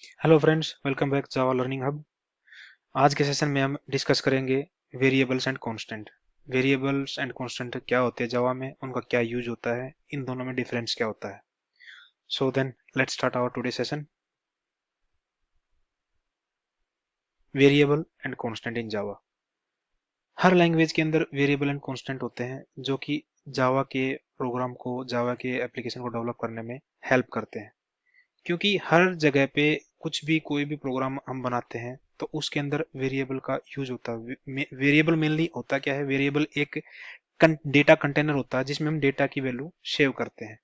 Hello friends, welcome back जावा learning hub. आज के session में हम डिस्कस करेंगे variables and constant. Variables and constant क्या होते हैं जावा में, उनका क्या यूज होता है, इन दोनों में डिफरेंस क्या होता है। So then let's start our today session. Variable and constant in Java. हर लैंग्वेज के अंदर वेरिएबल एंड कांस्टेंट होते हैं जो कि जावा के प्रोग्राम को, जावा के एप्लीकेशन को डेवलप करने में हेल्प करते हैं। क्योंकि हर जगह पे कुछ भी, कोई भी प्रोग्राम हम बनाते हैं तो उसके अंदर वेरिएबल का यूज होता है। वेरिएबल मेनली होता क्या है, वेरिएबल एक डेटा कंटेनर होता है जिसमें हम डेटा की वैल्यू सेव करते हैं।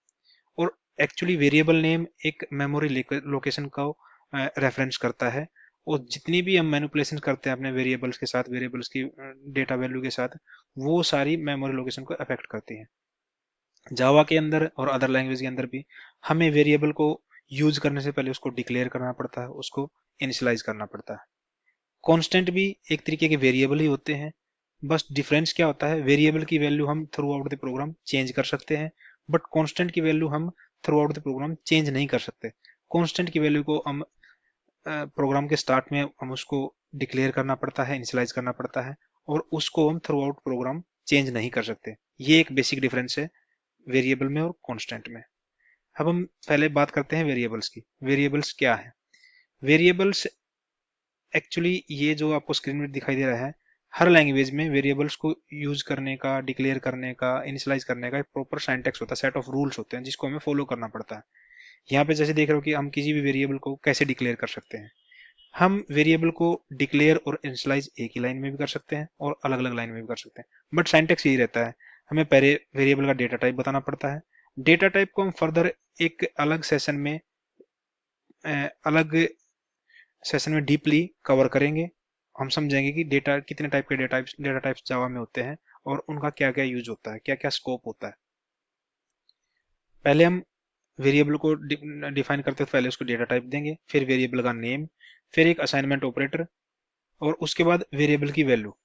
और एक्चुअली वेरिएबल नेम एक मेमोरी लोकेशन का रेफरेंस करता है। और जितनी भी हम मैनिपुलेशन करते हैं अपने वेरिएबल्स के साथ, वेरिएबल्स की डेटा वैल्यू के साथ, वो सारी मेमोरी लोकेशन को अफेक्ट करती है। जावा के अंदर और अदर लैंग्वेज के अंदर भी हमें वेरिएबल को यूज करने से पहले उसको डिक्लेयर करना पड़ता है, उसको इनिशियलाइज करना पड़ता है। कांस्टेंट भी एक तरीके के वेरिएबल ही होते हैं। बस डिफरेंस क्या होता है, वेरिएबल की वैल्यू हम throughout the program change कर सकते हैं, बट कांस्टेंट की वैल्यू हम throughout the program change नहीं कर सकते। कांस्टेंट की वैल्यू को हम प्रोग्राम के स्टार्ट में हम उसको डिक्लेयर करना पड़ता है, इनिशियलाइज करना पड़ता है, और उसको हम थ्रू आउट प्रोग्राम चेंज नहीं कर सकते। ये एक बेसिक डिफरेंस है वेरिएबल में और कांस्टेंट में। अब हम पहले बात करते हैं वेरिएबल्स की। वेरिएबल्स क्या है? वेरिएबल्स एक्चुअली ये जो आपको स्क्रीन में दिखाई दे रहा है, हर लैंग्वेज में वेरिएबल्स को यूज करने का, डिक्लेयर करने का, इनिशियलाइज करने का एक प्रॉपर सिंटैक्स होता है, सेट ऑफ रूल्स होते हैं जिसको हमें फॉलो करना पड़ता है। यहाँ पे जैसे देख रहे हो कि हम किसी भी वेरिएबल को कैसे डिक्लेयर कर सकते हैं। हम वेरिएबल को डिक्लेयर और इनिशियलाइज एक ही लाइन में भी कर सकते हैं और अलग अलग लाइन में भी कर सकते हैं, बट सिंटैक्स यही रहता है। हमें पहले वेरिएबल का डेटा टाइप बताना पड़ता है। डेटा टाइप को हम फर्दर एक अलग सेशन में, अलग सेशन में डीपली कवर करेंगे। हम समझेंगे कि डेटा कितने टाइप के डेटा टाइप्स जावा में होते हैं और उनका क्या क्या यूज होता है, क्या क्या स्कोप होता है। पहले हम वेरिएबल को डिफाइन करते हैं, पहले उसको डेटा टाइप देंगे, फिर वेरिएबल का नेम, फिर एक असाइनमेंट ऑपरेटर, और उसके बाद वेरिएबल की वैल्यू।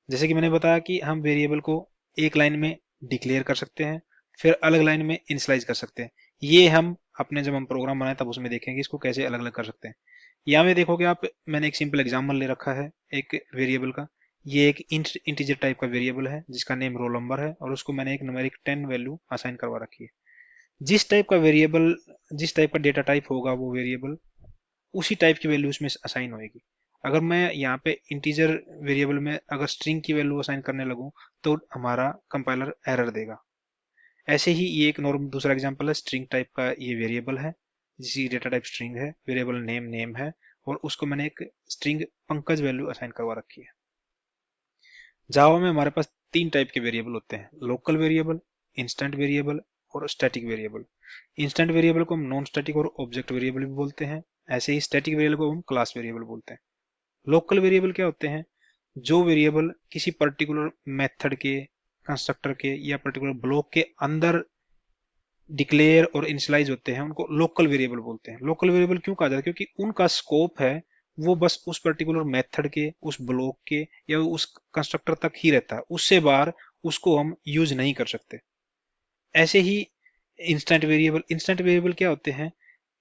जैसे कि मैंने बताया कि हम वेरिएबल को एक लाइन में डिक्लेयर कर सकते हैं, फिर अलग लाइन में इनिशियलाइज कर सकते हैं। ये हम अपने जब हम प्रोग्राम बनाए तब उसमें देखेंगे इसको कैसे अलग अलग कर सकते हैं। यहाँ में देखोगे आप, मैंने एक सिंपल एग्जांपल ले रखा है एक वेरिएबल का। ये एक इंटीजर टाइप का वेरिएबल है जिसका नेम रोल नंबर है, और उसको मैंने एक न्यूमेरिक 10 वैल्यू असाइन करवा रखी है। जिस टाइप का वेरिएबल, जिस टाइप का डेटा टाइप होगा वो वेरिएबल, उसी टाइप की वैल्यू उसमें असाइन होएगी। अगर मैं यहाँ पे इंटीजर वेरिएबल में अगर स्ट्रिंग की वैल्यू असाइन करने लगूँ तो हमारा कंपाइलर एरर देगा। ऐसे ही ये एक नॉर्मल दूसरा एग्जांपल है, स्ट्रिंग टाइप का ये वेरिएबल है जिसकी डेटा टाइप स्ट्रिंग है, वेरिएबल नेम नेम है, और उसको मैंने एक स्ट्रिंग पंकज वैल्यू असाइन करवा रखी है। जावा में हमारे पास तीन टाइप के वेरिएबल होते हैं, लोकल वेरिएबल, इंस्टेंट वेरिएबल और स्टैटिक वेरिएबल। इंस्टेंट वेरिएबल को हम नॉन स्टैटिक और ऑब्जेक्ट वेरिएबल भी बोलते हैं। ऐसे ही स्टैटिक वेरिएबल को हम क्लास वेरिएबल बोलते हैं। लोकल वेरिएबल क्या होते हैं? जो वेरिएबल किसी पर्टिकुलर मेथड के, कंस्ट्रक्टर के या पर्टिकुलर ब्लॉक के अंदर डिक्लेयर और इनिशियलाइज होते हैं उनको लोकल वेरिएबल बोलते हैं। लोकल वेरिएबल क्यों कहा जाता है? क्योंकि उनका स्कोप है वो बस उस पर्टिकुलर मेथड के, उस ब्लॉक के या उस कंस्ट्रक्टर तक ही रहता है, उससे बाहर उसको हम यूज नहीं कर सकते। ऐसे ही इंस्टेंट वेरिएबल क्या होते हैं?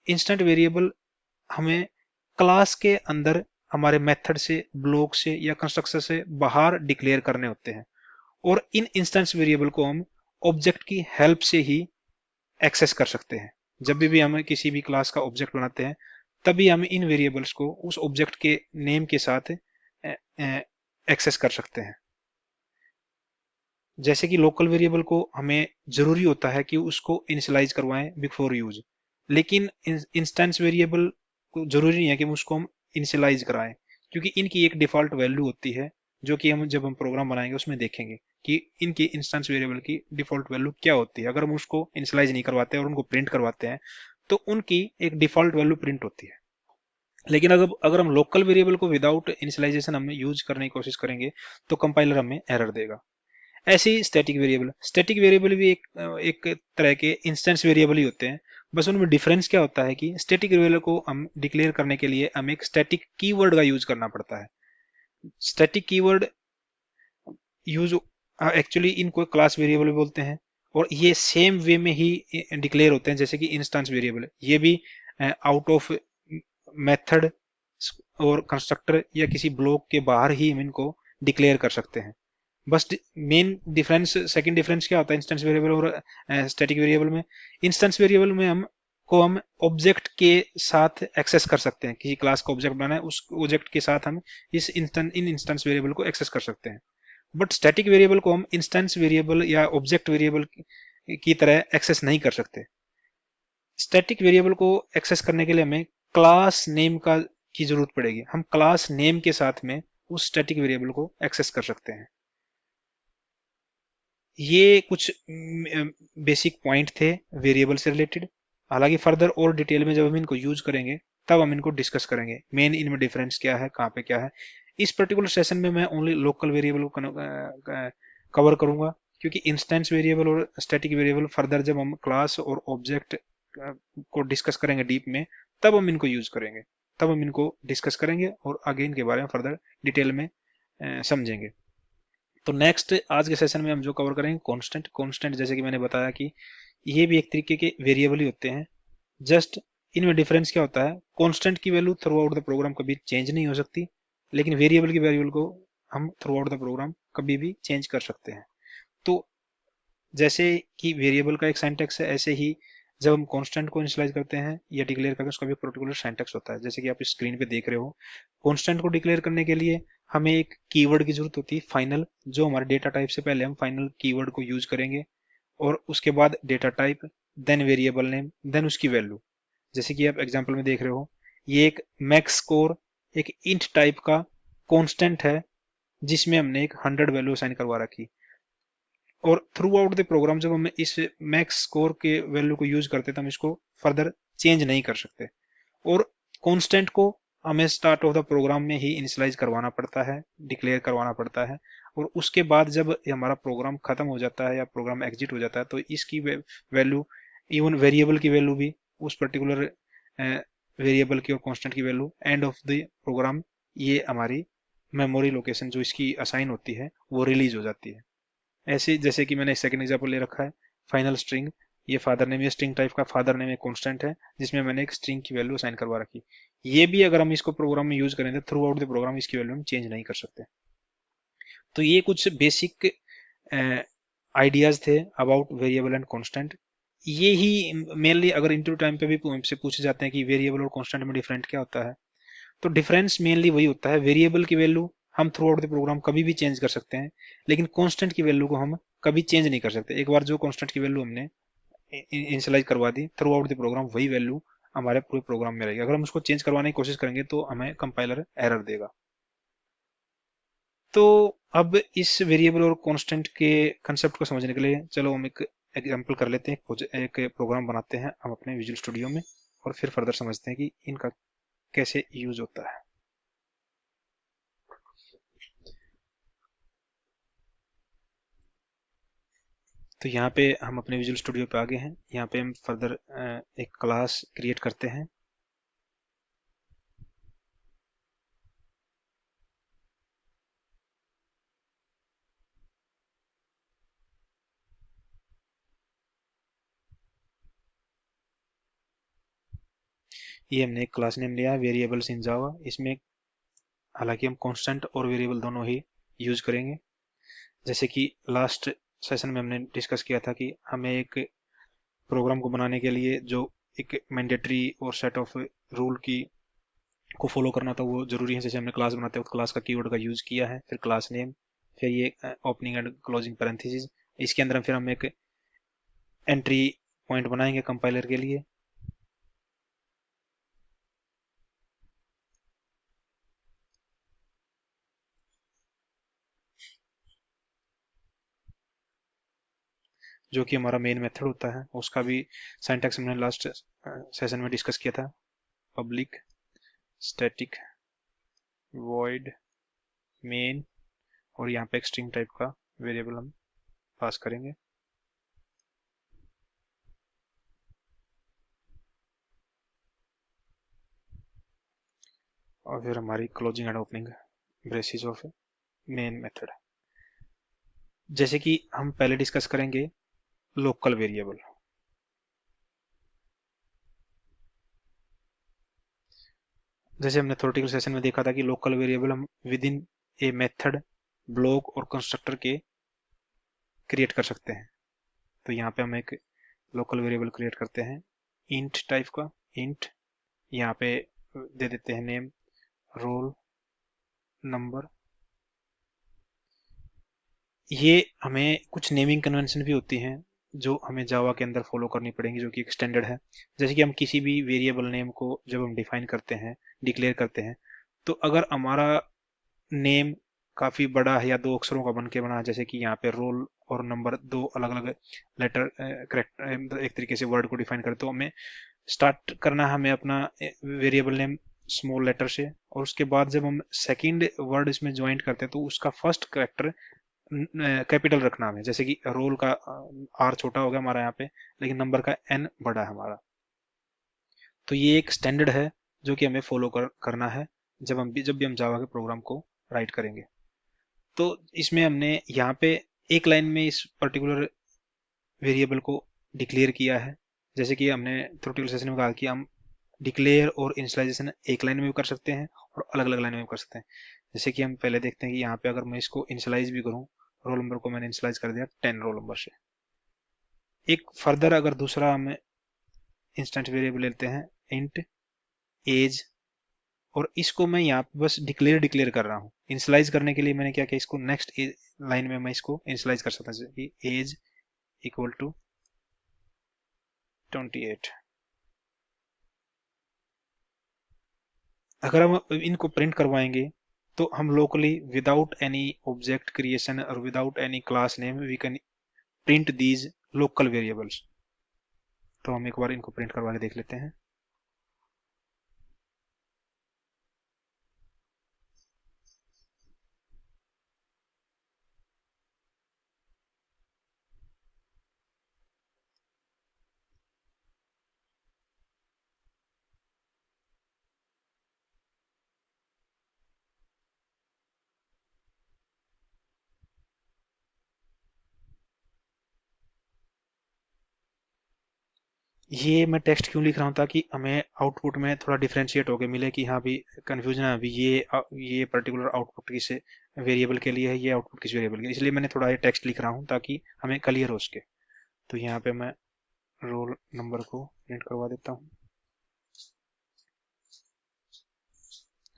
इंस्टेंट वेरिएबल हमें क्लास के अंदर हमारे मेथड से, ब्लॉक से या कंस्ट्रक्टर से बाहर डिक्लेयर करने होते हैं, और इन इंस्टेंस वेरिएबल को हम ऑब्जेक्ट की हेल्प से ही एक्सेस कर सकते हैं। जब भी हम किसी भी क्लास का ऑब्जेक्ट बनाते हैं तभी हम इन वेरिएबल्स को उस ऑब्जेक्ट के नेम के साथ एक्सेस कर सकते हैं। जैसे कि लोकल वेरिएबल को हमें जरूरी होता है कि उसको इनिशियलाइज करवाएं बिफोर यूज, लेकिन इंस्टेंस वेरिएबल को जरूरी नहीं है कि उसको हम इनिशियलाइज कराएं, क्योंकि इनकी एक डिफॉल्ट वैल्यू होती है जो कि हम जब हम प्रोग्राम बनाएंगे उसमें देखेंगे कि इनकी इंस्टेंस वेरिएबल की डिफॉल्ट वैल्यू क्या होती है। अगर हम उसको इनिशियलाइज नहीं करवाते और उनको प्रिंट करवाते हैं तो उनकी एक डिफॉल्ट वैल्यू प्रिंट होती है। लेकिन अगर अगर हम लोकल वेरिएबल को विदाउट इनिशियलाइजेशन हम यूज करने की कोशिश करेंगे तो कंपाइलर हमें एरर देगा। ऐसे ही स्टैटिक वेरिएबल भी एक तरह के इंस्टेंस वेरिएबल ही होते हैं। बस उनमें डिफरेंस क्या होता है कि स्टैटिक वेरिएबल को हम डिक्लेयर करने के लिए हमें एक स्टैटिक कीवर्ड का यूज करना पड़ता है। स्टैटिक कीवर्ड यूज एक्चुअली इनको क्लास वेरिएबल बोलते हैं, और ये सेम वे में ही डिक्लेयर होते हैं जैसे कि इंस्टेंस वेरिएबल। ये भी आउट ऑफ मेथड और कंस्ट्रक्टर या किसी ब्लॉक के बाहर ही हम इनको डिक्लेयर कर सकते हैं। बस मेन डिफरेंस, सेकंड डिफरेंस क्या होता है इंस्टेंस वेरिएबल और स्टैटिक वेरिएबल में? इंस्टेंस वेरिएबल में हम ऑब्जेक्ट के साथ एक्सेस कर सकते हैं, किसी क्लास का ऑब्जेक्ट बनाना है, उस ऑब्जेक्ट के साथ हम इन इंस्टेंस वेरिएबल को एक्सेस कर सकते हैं। बट स्टैटिक वेरिएबल को हम इंस्टेंस वेरिएबल या ऑब्जेक्ट वेरिएबल की तरह एक्सेस नहीं कर सकते। स्टैटिक वेरिएबल को एक्सेस करने के लिए हमें क्लास नेम का की जरूरत पड़ेगी। हम क्लास नेम के साथ में उस स्टैटिक वेरिएबल को एक्सेस कर सकते हैं। ये कुछ बेसिक पॉइंट थे वेरिएबल से रिलेटेड। हालांकि फर्दर और डिटेल में जब हम इनको यूज करेंगे तब हम इनको डिस्कस करेंगे, मेन इनमें डिफरेंस क्या है, कहाँ पे क्या है। इस पर्टिकुलर सेशन में मैं ओनली लोकल वेरिएबल को कवर करूंगा, क्योंकि इंस्टेंस वेरिएबल और स्टैटिक वेरिएबल फर्दर जब हम क्लास और ऑब्जेक्ट को डिस्कस करेंगे डीप में, तब हम इनको यूज करेंगे, तब हम इनको डिस्कस करेंगे और आगे इनके बारे में फर्दर डिटेल में समझेंगे। तो नेक्स्ट आज के सेशन में हम जो कवर करेंगे कांस्टेंट। कांस्टेंट जैसे कि मैंने बताया कि ये भी एक तरीके के वेरिएबल ही होते हैं। जस्ट इनमें डिफरेंस क्या होता है, कांस्टेंट की value throughout the program कभी चेंज नहीं हो सकती, लेकिन वेरिएबल की वैल्यू को हम थ्रू आउट द प्रोग्राम कभी भी चेंज कर सकते हैं। तो जैसे कि वेरिएबल का एक सिंटैक्स है, ऐसे ही जब हम कांस्टेंट को इनिशियलाइज करते हैं या डिक्लेयर करते हैं, उसका भी पर्टिकुलर सिंटैक्स होता है। जैसे कि आप स्क्रीन पे देख रहे हो, कांस्टेंट को डिक्लेयर करने के लिए हमें एक कीवर्ड की जरूरत होती है फाइनल, जो हमारे डेटा टाइप से पहले हम फाइनल कीवर्ड को यूज करेंगे, और उसके बाद data type, then variable name, then उसकी वैल्यू। जैसे कि आप एग्जांपल में देख रहे हो, ये एक मैक्स स्कोर एक इंट टाइप का कांस्टेंट है, जिसमें हमने एक 100 वैल्यू असाइन करवा रखी, और थ्रू आउट द प्रोग्राम जब हम इस मैक्स स्कोर के वैल्यू को यूज करते हैं तो हम इसको फर्दर चेंज नहीं कर सकते। और कांस्टेंट को हमें स्टार्ट ऑफ द प्रोग्राम में ही इनिशियलाइज करवाना पड़ता है, डिक्लेयर करवाना पड़ता है, और उसके बाद जब हमारा प्रोग्राम खत्म हो जाता है या प्रोग्राम एग्जिट हो जाता है तो इसकी वैल्यू, इवन वेरिएबल की वैल्यू भी, उस पर्टिकुलर वेरिएबल की और कांस्टेंट की value end of the program, ये हमारी मेमोरी लोकेशन जो इसकी असाइन होती है वो रिलीज हो जाती है। ऐसे जैसे कि मैंने सेकंड एग्जांपल ले रखा है, फाइनल स्ट्रिंग, ये फादर नेम, ये स्ट्रिंग टाइप का फादर नेम एक कांस्टेंट है, जिसमें मैंने एक स्ट्रिंग की वैल्यू असाइन करवा रखी। ये भी अगर हम इसको प्रोग्राम में यूज करें तो थ्रू आउट द प्रोग्राम इसकी वैल्यू हम चेंज नहीं कर सकते। तो ये कुछ बेसिक आइडियाज थे अबाउट वेरिएबल एंड कांस्टेंट। ये ही मेनली अगर इंटरव्यू टाइम पे भी से पूछे जाते हैं कि वेरिएबल और कांस्टेंट में डिफरेंट क्या होता है, तो डिफरेंस मेनली वही होता है, वेरिएबल की वैल्यू हम थ्रू आउट द प्रोग्राम कभी भी चेंज कर सकते हैं, लेकिन कांस्टेंट की वैल्यू को हम कभी चेंज नहीं कर सकते। एक बार जो कांस्टेंट की वैल्यू हमने इनिशियलाइज करवा दी, थ्रू आउट द प्रोग्राम वही वैल्यू हमारे पूरे प्रोग्राम में रहेगी। अगर हम उसको चेंज करवाने की कोशिश करेंगे तो हमें कंपाइलर एरर देगा। तो अब इस वेरिएबल और कांस्टेंट के कंसेप्ट को समझने के लिए चलो हम एक एग्जांपल कर लेते हैं, एक प्रोग्राम बनाते हैं हम अपने विजुअल स्टूडियो में, और फिर फर्दर समझते हैं कि इनका कैसे यूज होता है। तो यहाँ पे हम अपने विजुअल स्टूडियो पे आ गए हैं। यहाँ पे हम फर्दर एक क्लास क्रिएट करते हैं। ये हमने एक क्लास नेम लिया है वेरिएबल्स इन जावा। इसमें हालांकि हम कांस्टेंट और वेरिएबल दोनों ही यूज करेंगे। जैसे कि लास्ट सेशन में हमने डिस्कस किया था कि हमें एक प्रोग्राम को बनाने के लिए जो एक मैंडेटरी और सेट ऑफ रूल की को फॉलो करना था वो जरूरी है। जैसे हमने क्लास बनाते वक्त क्लास का कीवर्ड का यूज किया है, फिर क्लास नेम, फिर ये ओपनिंग एंड क्लोजिंग पैरेंथेसिस। इसके अंदर फिर हम एक एंट्री पॉइंट बनाएंगे कंपाइलर के लिए। जो कि हमारा मेन मेथड होता है, उसका भी सिंटैक्स हमने लास्ट सेशन में डिस्कस किया था। पब्लिक स्टैटिक वॉइड मेन, और यहाँ पे एक स्ट्रिंग टाइप का वेरिएबल हम पास करेंगे। और फिर हमारी closing and opening braces of main method. जैसे कि हम पहले डिस्कस करेंगे लोकल वेरिएबल। जैसे हमने थ्योरेटिकल सेशन में देखा था कि लोकल वेरिएबल हम with in a method, block और कंस्ट्रक्टर के क्रिएट कर सकते हैं। तो यहाँ पे हम एक लोकल वेरिएबल क्रिएट करते हैं इंट टाइप का। इंट यहाँ पे दे देते हैं नेम, रोल नंबर। ये हमें कुछ नेमिंग कन्वेंशन भी होती हैं जो हमें जावा के अंदर फॉलो करनी पड़ेंगी, जो कि एक स्टैंडर्ड है। जैसे कि हम किसी भी वेरिएबल नेम को जब हम डिफाइन करते हैं, डिक्लेयर करते हैं, तो अगर हमारा नेम काफी बड़ा है या दो अक्षरों का बन के बना है, जैसे कि यहाँ पे रोल और नंबर दो अलग अलग लेटर करेक्ट एक तरीके से वर्ड को डिफाइन करे, तो हमें स्टार्ट करना है हमें अपना वेरिएबल नेम स्मॉल लेटर से, और उसके बाद जब हम सेकंड वर्ड इसमें ज्वाइन करते हैं तो उसका फर्स्ट करेक्टर कैपिटल रखना है। जैसे कि रोल का आर छोटा हो गया हमारा यहाँ पे, लेकिन नंबर का एन बड़ा है हमारा। तो ये एक स्टैंडर्ड है जो कि हमें फॉलो करना है जब भी हम जावा के प्रोग्राम को राइट करेंगे। तो इसमें हमने यहाँ पे एक लाइन में इस पर्टिकुलर वेरिएबल को डिक्लेयर किया है। जैसे कि हमने थ्योरेटिकल सेशन में कहा कि हम डिक्लेयर और इनिशियलाइजेशन एक लाइन में भी कर सकते हैं और अलग अलग लाइन में भी कर सकते हैं। जैसे कि हम पहले देखते हैं कि यहाँ पे अगर मैं इसको इनिशियलाइज भी करूँ, रोल नंबर को मैंने इनिशियलाइज कर दिया 10 रोल नंबर से। एक फर्दर अगर दूसरा हम इंस्टेंट वेरिएबल लेते हैं इंट एज, और इसको मैं यहाँ पे बस डिक्लेयर कर रहा हूँ। इनिशियलाइज करने के लिए मैंने क्या किया, इसको नेक्स्ट लाइन में मैं इसको इनिशियलाइज कर सकता हूँ कि एज इक्वल टू 28। अगर हम इनको प्रिंट करवाएंगे तो हम locally without any object creation और without any class name we can print these local variables. तो हम एक बार इनको प्रिंट करवा के देख लेते हैं। ये मैं टेक्स्ट क्यों लिख रहा हूँ, ताकि हमें आउटपुट में थोड़ा डिफरेंशिएट होके मिले कि हाँ भी कंफ्यूजन है अभी ये पर्टिकुलर आउटपुट किस वेरिएबल के लिए है, ये आउटपुट किस वेरिएबल के लिए, इसलिए मैंने थोड़ा ये टेक्स्ट लिख रहा हूँ ताकि हमें क्लियर हो सके। तो यहाँ पे मैं रोल नंबर को प्रिंट करवा देता हूँ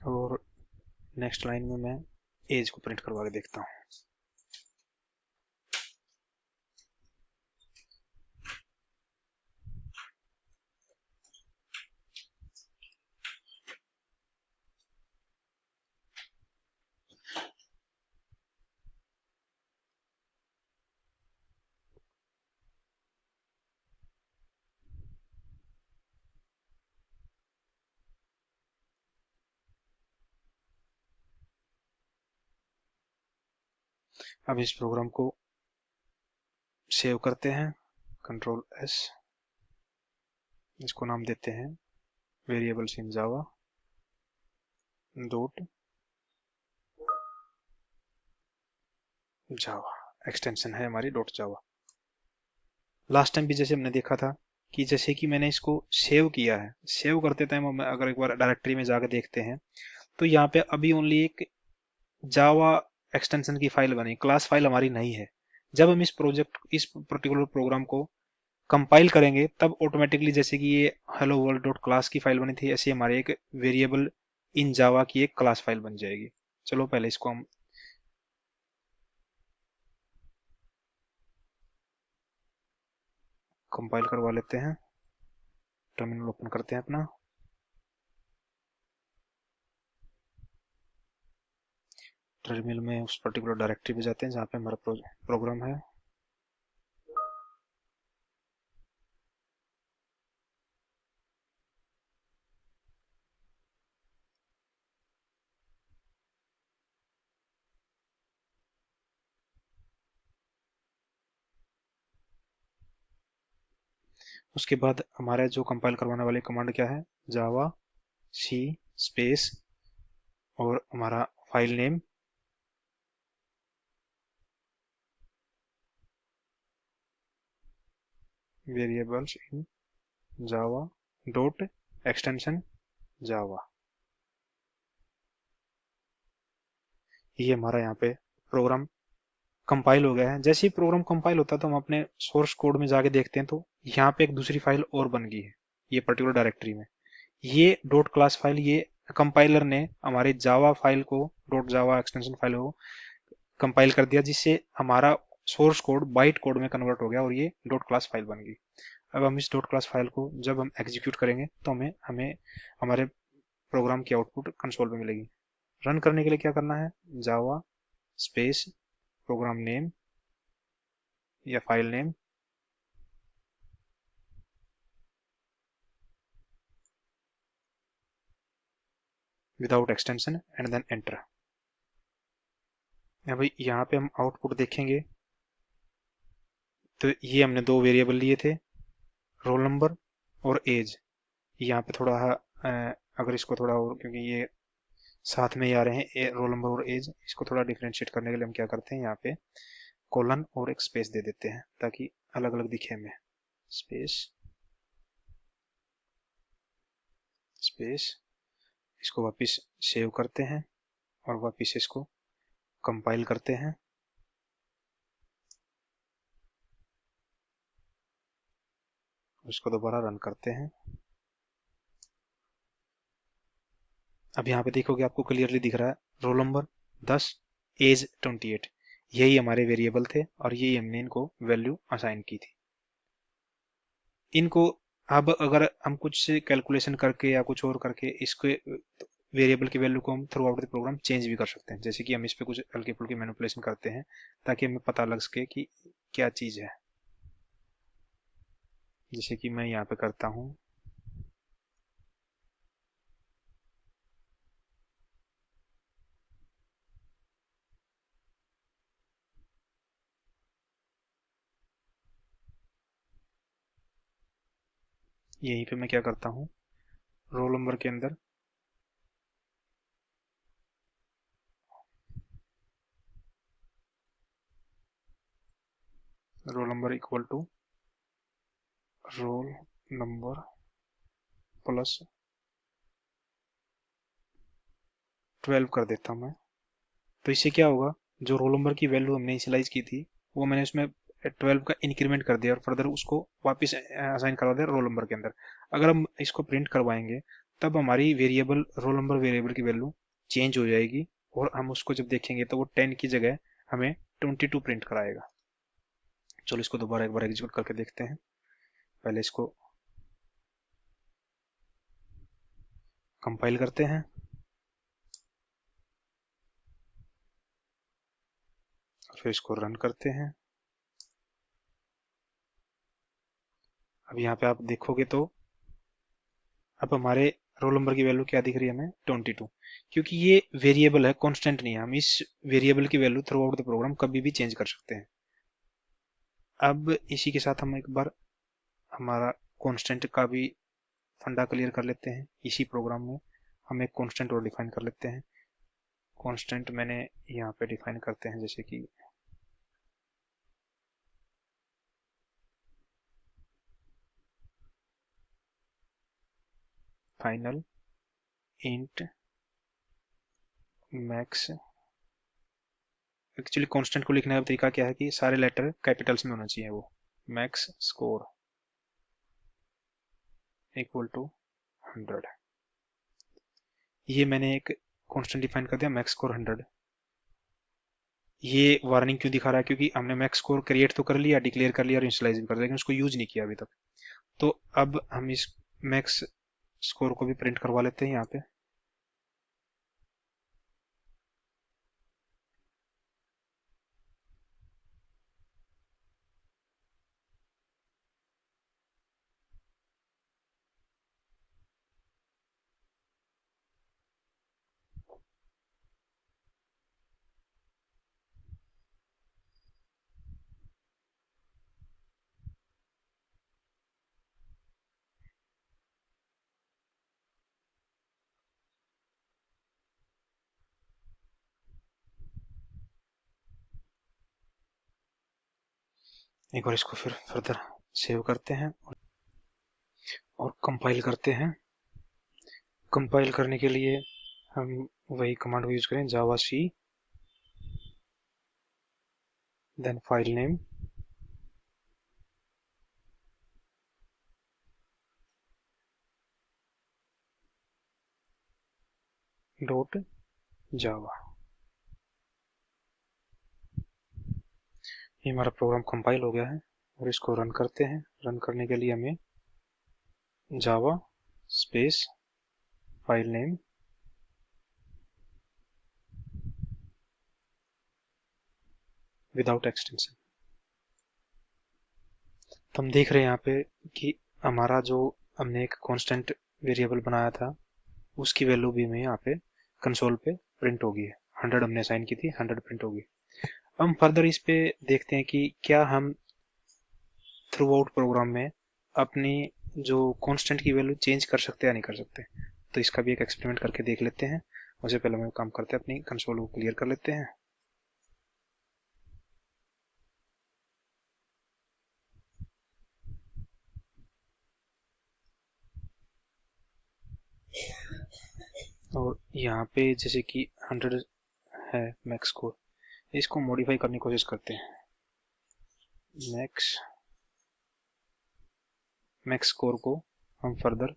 और नेक्स्ट लाइन में मैं एज को प्रिंट करवा के देखता हूँ। अब इस प्रोग्राम को सेव करते हैं, कंट्रोल एस, इसको नाम देते हैं variables in Java dot Java. Extension है हमारी डॉट जावा। लास्ट टाइम भी जैसे हमने देखा था कि जैसे कि मैंने इसको सेव किया है, सेव करते टाइम हम अगर एक बार डायरेक्टरी में जाकर देखते हैं तो यहाँ पे अभी ओनली एक जावा एक्सटेंशन की फाइल बनी, क्लास फाइल हमारी नहीं है। जब हम इस पर्टिकुलर प्रोग्राम को कंपाइल करेंगे तब ऑटोमेटिकली जैसे कि ये हेलो वर्ल्ड डॉट क्लास की फाइल बनी थी, ऐसे हमारे एक वेरिएबल इन जावा की एक क्लास फाइल बन जाएगी। चलो पहले इसको हम कंपाइल करवा लेते हैं। टर्मिनल ओपन करते हैं अपना। टर्मिनल में उस पर्टिकुलर डायरेक्टरी पे जाते हैं जहाँ पे हमारा प्रोग्राम है। उसके बाद हमारा जो कंपाइल करवाने वाली कमांड क्या है, जावा सी स्पेस और हमारा file name variables in Java dot extension Java. ये हमारा यहाँ पे प्रोग्राम कंपाइल हो गया है। जैसे ही प्रोग्राम कंपाइल होता है तो हम अपने सोर्स कोड में जाके देखते हैं तो यहाँ पे एक दूसरी फाइल और बन गई है ये पर्टिकुलर डायरेक्टरी में। ये डॉट क्लास फाइल, ये कंपाइलर ने हमारे जावा फाइल को, डॉट जावा एक्सटेंशन फाइल को कंपाइल कर दिया, जिससे हमारा सोर्स कोड बाइट कोड में कन्वर्ट हो गया और ये डॉट क्लास फाइल बन गई। अब हम इस डॉट क्लास फाइल को जब हम एग्जीक्यूट करेंगे तो हमें हमें हमारे प्रोग्राम की आउटपुट कंसोल में मिलेगी। रन करने के लिए क्या करना है, जावा स्पेस प्रोग्राम नेम या file name without extension and then enter. भाई यहाँ पे हम आउटपुट देखेंगे तो ये हमने दो वेरिएबल लिए थे, रोल नंबर और एज। यहाँ पे थोड़ा अगर इसको थोड़ा और, क्योंकि ये साथ में ही आ रहे हैं रोल नंबर और एज, इसको थोड़ा डिफरेंशिएट करने के लिए हम क्या करते हैं, यहाँ पे कोलन और एक स्पेस दे देते हैं ताकि अलग अलग दिखे हमें। स्पेस स्पेस, इसको वापस सेव करते हैं और वापस इसको कंपाइल करते हैं। इसको दोबारा रन करते हैं। अब यहाँ पे देखोगे आपको क्लियरली दिख रहा है रोल नंबर 10, एज 28। यही हमारे वेरिएबल थे और यही हमने इनको वैल्यू असाइन की थी। इनको अब अगर हम कुछ से कैलकुलेशन करके या कुछ और करके इसके वेरिएबल की वैल्यू को हम throughout the program change भी कर सकते हैं। जैसे कि हम इस पे कुछ हल्की फुल्की मैनिपुलेशन करते हैं ताकि हमें पता लग सके कि क्या चीज है। जैसे कि मैं यहाँ पे करता हूँ, यहीं पे मैं क्या करता हूँ, रोल नंबर के अंदर roll number equal to roll number plus 12 कर देता हूँ मैं। तो इससे क्या होगा, जो रोल नंबर की वैल्यू हमने इनिशियलाइज की थी वो मैंने उसमें 12 का इंक्रीमेंट कर दिया और फर्दर उसको वापस असाइन करवा दिया रोल नंबर के अंदर। अगर हम इसको प्रिंट करवाएंगे तब हमारी वेरिएबल रोल नंबर वेरिएबल की वैल्यू चेंज हो जाएगी और हम उसको जब देखेंगे तो वो 10 की जगह हमें 22 प्रिंट कराएगा। चलो इसको दोबारा एक बार एग्जीक्यूट करके देखते हैं। पहले इसको कंपाइल करते हैं और फिर इसको रन करते हैं। अब यहाँ पे आप देखोगे तो अब हमारे रोल नंबर की वैल्यू क्या दिख रही है हमें, 22। क्योंकि ये वेरिएबल है, कांस्टेंट नहीं है। हम इस वेरिएबल की value throughout the program कभी भी चेंज कर सकते हैं। अब इसी के साथ हम एक बार हमारा कांस्टेंट का भी फंडा क्लियर कर लेते हैं। इसी प्रोग्राम में हम एक कांस्टेंट और डिफाइन कर लेते हैं। कांस्टेंट मैंने यहाँ पे डिफाइन करते हैं जैसे कि final int max. Actually constant को लिखने का तरीका क्या है कि सारे लेटर कैपिटल्स में होना चाहिए। वो मैक्स स्कोर इक्वल टू 100। ये मैंने एक कांस्टेंट डिफाइन कर दिया, मैक्स स्कोर 100। ये वार्निंग क्यों दिखा रहा है, क्योंकि हमने मैक्स स्कोर क्रिएट तो कर लिया, डिक्लेयर कर लिया और इनिशियलाइज भी कर दिया, लेकिन उसको यूज नहीं किया अभी तक। तो अब हम इस मैक्स स्कोर को भी प्रिंट करवा लेते हैं यहाँ पे। एक बार इसको फिर फर्दर सेव करते हैं और कंपाइल करते हैं। कंपाइल करने के लिए हम वही कमांड को यूज करें, javac then file name dot Java. ये हमारा प्रोग्राम कंपाइल हो गया है और इसको रन करते हैं। रन करने के लिए हमें Java space file name without extension. तो हम देख रहे हैं यहाँ पे कि हमारा जो हमने एक कांस्टेंट वेरिएबल बनाया था उसकी वैल्यू भी हमें यहाँ पे कंसोल पे प्रिंट होगी है। 100 हमने असाइन की थी, 100 प्रिंट होगी। हम फर्दर इस पे देखते हैं कि क्या हम थ्रू आउट प्रोग्राम में अपनी जो कांस्टेंट की वैल्यू चेंज कर सकते हैं या नहीं कर सकते। तो इसका भी एक एक्सपेरिमेंट करके देख लेते हैं। उससे पहले हम काम करते हैं, अपनी कंसोल को क्लियर कर लेते हैं। और यहाँ पे जैसे कि 100 है मैक्स स्कोर, इसको मॉडिफाई करने की कोशिश करते हैं। मैक्स स्कोर को हम फर्दर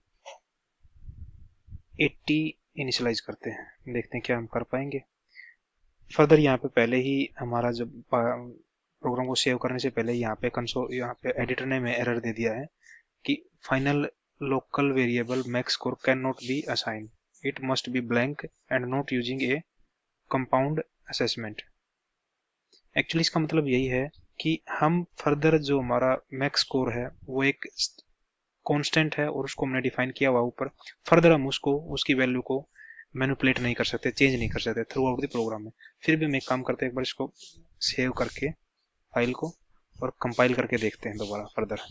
80 इनिशियलाइज करते हैं, देखते हैं क्या हम कर पाएंगे। फर्दर यहाँ पे पहले ही हमारा जब प्रोग्राम को सेव करने से पहले यहाँ पे कंसोल, यहाँ पे एडिटर ने में एरर दे दिया है कि final local variable max score can not be assign, it must be blank and not using A compound assessment. Actually इसका मतलब यही है कि हम फर्दर जो हमारा मैक्स स्कोर है वो एक कांस्टेंट है और उसको हमने डिफाइन किया हुआ ऊपर। फर्दर हम उसको, उसकी वैल्यू को मैनिपुलेट नहीं कर सकते, चेंज नहीं कर सकते थ्रू आउट द प्रोग्राम में। फिर भी हम एक काम करते हैं, एक बार इसको सेव करके फाइल को और कंपाइल करके देखते हैं दोबारा फर्दर।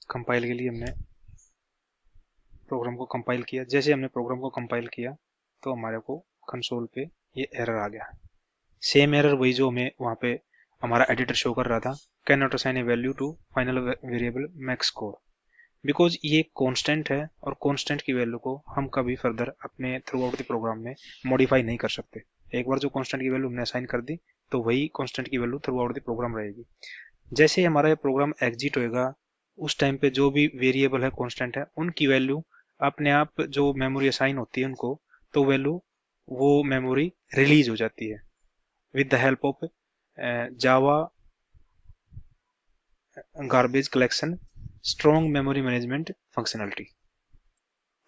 कंपाइल के लिए हमने प्रोग्राम को कंपाइल किया। जैसे हमने प्रोग्राम को कंपाइल किया तो हमारे को कंसोल पे ये एरर आ गया। सेम एरर वही जो हमें वहाँ पे हमारा एडिटर शो कर रहा था, cannot assign a value to final variable max score, because ये कांस्टेंट है और कांस्टेंट की वैल्यू को हम कभी फर्दर अपने थ्रू आउट द प्रोग्राम में मॉडिफाई नहीं कर सकते। एक बार जो कांस्टेंट की वैल्यू हमने असाइन कर दी तो वही कांस्टेंट की value throughout the program रहेगी। जैसे हमारा ये प्रोग्राम एग्जिट होएगा उस टाइम पे जो भी वेरिएबल है कांस्टेंट है उनकी वैल्यू अपने आप जो मेमोरी असाइन होती है उनको, तो वैल्यू वो मेमोरी रिलीज हो जाती है with the help of Java garbage collection strong memory management functionality.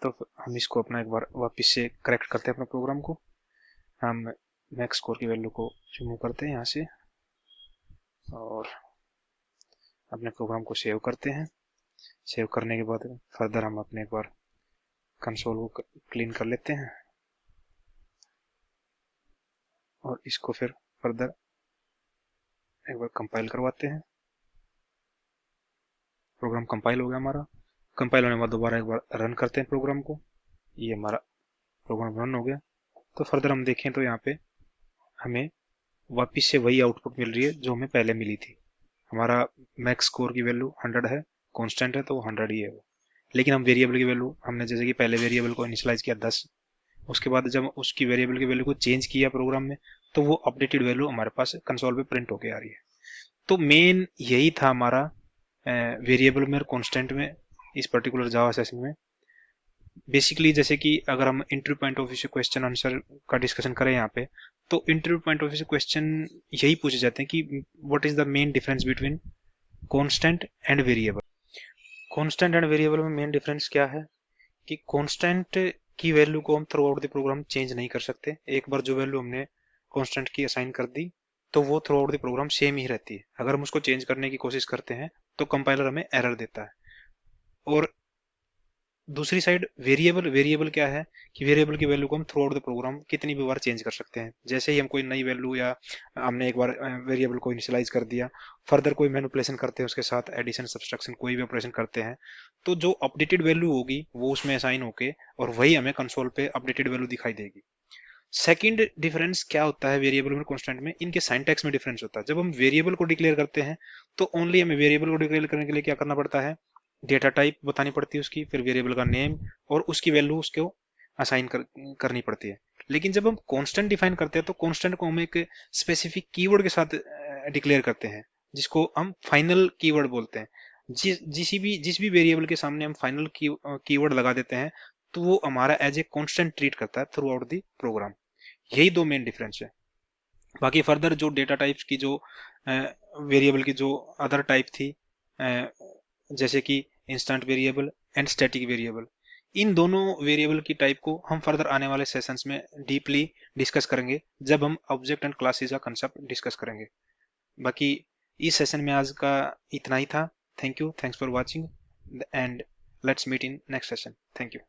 तो हम इसको अपना एक बार वापस से करेक्ट करते हैं अपने प्रोग्राम को। हम मैक्स स्कोर की वैल्यू को रिमूव करते हैं यहाँ से और अपने प्रोग्राम को सेव करते हैं। सेव करने के बाद फर्दर हम अपने एक बार कंसोल को क्लीन कर लेते हैं और इसको फिर फर्दर एक बार कंपाइल करवाते हैं। प्रोग्राम कंपाइल हो गया हमारा। कंपाइल होने के बाद दोबारा एक बार रन करते हैं प्रोग्राम को। ये हमारा प्रोग्राम रन हो गया। तो फर्दर हम देखें तो यहाँ पे हमें वापस से वही आउटपुट मिल रही है जो हमें पहले मिली थी। हमारा मैक्स स्कोर की वैल्यू 100 है, कांस्टेंट है तो वो 100 ही है वो। लेकिन हम वेरिएबल की वैल्यू, हमने जैसे कि पहले वेरिएबल को इनिशियलाइज किया 10, उसके बाद जब उसकी वेरिएबल की वैल्यू को चेंज किया प्रोग्राम में तो वो अपडेटेड वैल्यू हमारे पास कंसोल पे प्रिंट होके आ रही है। तो मेन यही था हमारा वेरिएबल में और कांस्टेंट में इस पर्टिकुलर जावा सेशन में। बेसिकली जैसे कि अगर हम इंटरव्यू पॉइंट ऑफ व्यू से क्वेश्चन आंसर का डिस्कशन करें यहाँ पे, तो इंटरव्यू पॉइंट ऑफ व्यू से क्वेश्चन यही पूछे जाते हैं कि what is the main difference between constant and variable. Constant and variable में मेन डिफरेंस क्या है कि कांस्टेंट की वैल्यू को हम throughout the program change नहीं कर सकते। एक बार जो वैल्यू हमने कांस्टेंट की असाइन कर दी तो वो throughout the program same ही रहती है। अगर हम उसको चेंज करने की कोशिश करते हैं तो कंपाइलर हमें एरर देता है। और दूसरी साइड वेरिएबल, वेरिएबल क्या है कि वेरिएबल की वैल्यू को हम थ्रू आउट द प्रोग्राम कितनी भी बार चेंज कर सकते हैं। जैसे ही हम कोई नई वैल्यू या हमने एक बार वेरिएबल को इनिशियलाइज कर दिया, फर्दर कोई मैनिपुलेशन करते हैं उसके साथ, एडिशन सब्सट्रैक्शन कोई भी ऑपरेशन करते हैं, तो जो अपडेटेड वैल्यू होगी वो उसमें असाइन होके और वही हमें कंसोल पे अपडेटेड वैल्यू दिखाई देगी। सेकंड डिफरेंस क्या होता है वेरिएबल और कांस्टेंट में, इनके सिंटैक्स में डिफरेंस होता है। जब हम वेरिएबल को डिक्लेयर करते हैं तो ओनली हमें वेरिएबल को डिक्लेयर करने के लिए क्या करना पड़ता है, डेटा टाइप बतानी पड़ती है उसकी, फिर वेरिएबल का नेम और उसकी वैल्यू उसको असाइन करनी पड़ती है। लेकिन जब हम कांस्टेंट डिफाइन करते हैं तो कांस्टेंट को हम एक स्पेसिफिक कीवर्ड के साथ डिक्लेयर करते हैं, जिसको हम फाइनल कीवर्ड बोलते हैं। जिस भी वेरिएबल के सामने हम फाइनल कीवर्ड लगा देते हैं तो वो हमारा एज ए कांस्टेंट ट्रीट करता है थ्रू आउट द प्रोग्राम। यही दो मेन डिफरेंस है। बाकी फर्दर जो डेटा टाइप्स की जो वेरिएबल की जो अदर टाइप थी, अ, जैसे कि instant variable and static variable, इन दोनों वेरिएबल की टाइप को हम फर्दर आने वाले सेशंस में डीपली डिस्कस करेंगे जब हम ऑब्जेक्ट एंड क्लासेस का कंसेप्ट डिस्कस करेंगे। बाकी इस सेशन में आज का इतना ही था। Thank you, thanks for watching and let's meet in next session. Thank you.